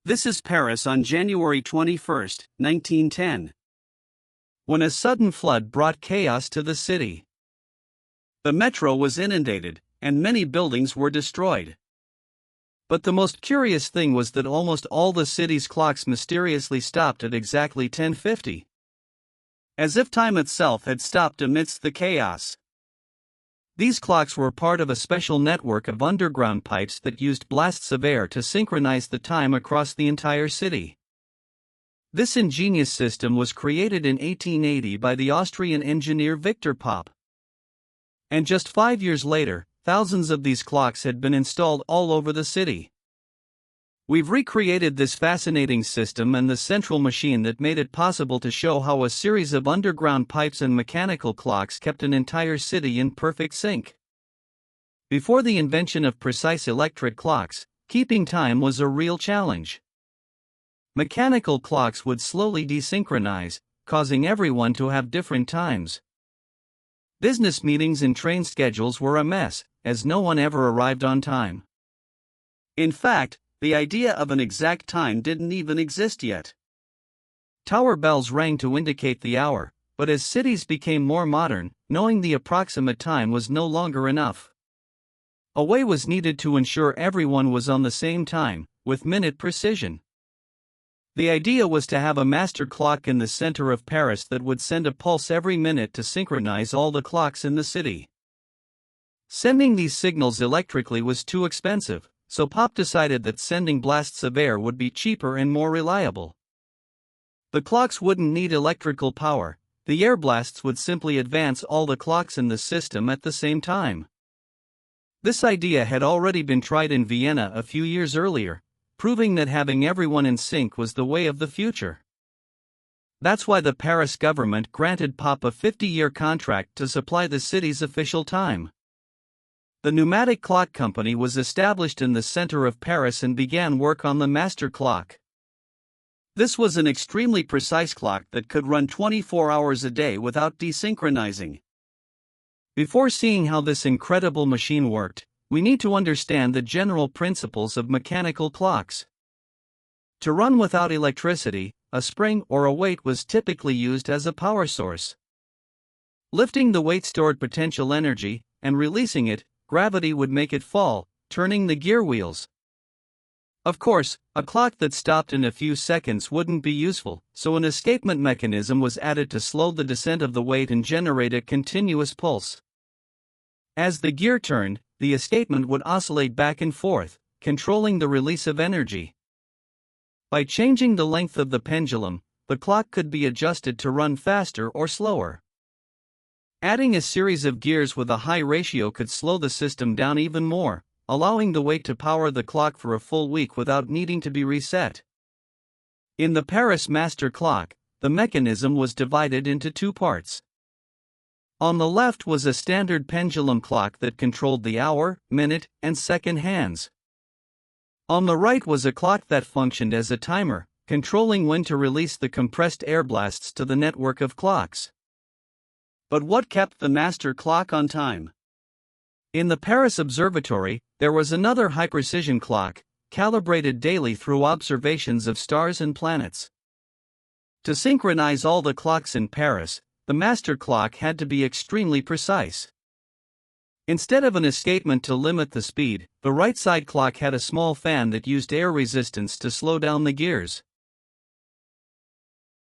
This is Paris on January 21, 1910. When a sudden flood brought chaos to the city. The metro was inundated, and many buildings were destroyed. But the most curious thing was that almost all the city's clocks mysteriously stopped at exactly 10:50. As if time itself had stopped amidst the chaos. These clocks were part of a special network of underground pipes that used blasts of air to synchronize the time across the entire city. This ingenious system was created in 1880 by the Austrian engineer Victor Popp. And just 5 years later, thousands of these clocks had been installed all over the city. We've recreated this fascinating system and the central machine that made it possible to show how a series of underground pipes and mechanical clocks kept an entire city in perfect sync. Before the invention of precise electric clocks, keeping time was a real challenge. Mechanical clocks would slowly desynchronize, causing everyone to have different times. Business meetings and train schedules were a mess, as no one ever arrived on time. In fact, the idea of an exact time didn't even exist yet. Tower bells rang to indicate the hour, but as cities became more modern, knowing the approximate time was no longer enough. A way was needed to ensure everyone was on the same time, with minute precision. The idea was to have a master clock in the center of Paris that would send a pulse every minute to synchronize all the clocks in the city. Sending these signals electrically was too expensive, so Popp decided that sending blasts of air would be cheaper and more reliable. The clocks wouldn't need electrical power, the air blasts would simply advance all the clocks in the system at the same time. This idea had already been tried in Vienna a few years earlier, proving that having everyone in sync was the way of the future. That's why the Paris government granted Popp a 50-year contract to supply the city's official time. The pneumatic clock company was established in the center of Paris and began work on the master clock. This was an extremely precise clock that could run 24 hours a day without desynchronizing. Before seeing how this incredible machine worked, we need to understand the general principles of mechanical clocks. To run without electricity, a spring or a weight was typically used as a power source. Lifting the weight stored potential energy, and releasing it, gravity would make it fall, turning the gear wheels. Of course, a clock that stopped in a few seconds wouldn't be useful, so an escapement mechanism was added to slow the descent of the weight and generate a continuous pulse. As the gear turned, the escapement would oscillate back and forth, controlling the release of energy. By changing the length of the pendulum, the clock could be adjusted to run faster or slower. Adding a series of gears with a high ratio could slow the system down even more, allowing the weight to power the clock for a full week without needing to be reset. In the Paris master clock, the mechanism was divided into two parts. On the left was a standard pendulum clock that controlled the hour, minute, and second hands. On the right was a clock that functioned as a timer, controlling when to release the compressed air blasts to the network of clocks. But what kept the master clock on time? In the Paris Observatory, there was another high-precision clock, calibrated daily through observations of stars and planets. To synchronize all the clocks in Paris, the master clock had to be extremely precise. Instead of an escapement to limit the speed, the right-side clock had a small fan that used air resistance to slow down the gears.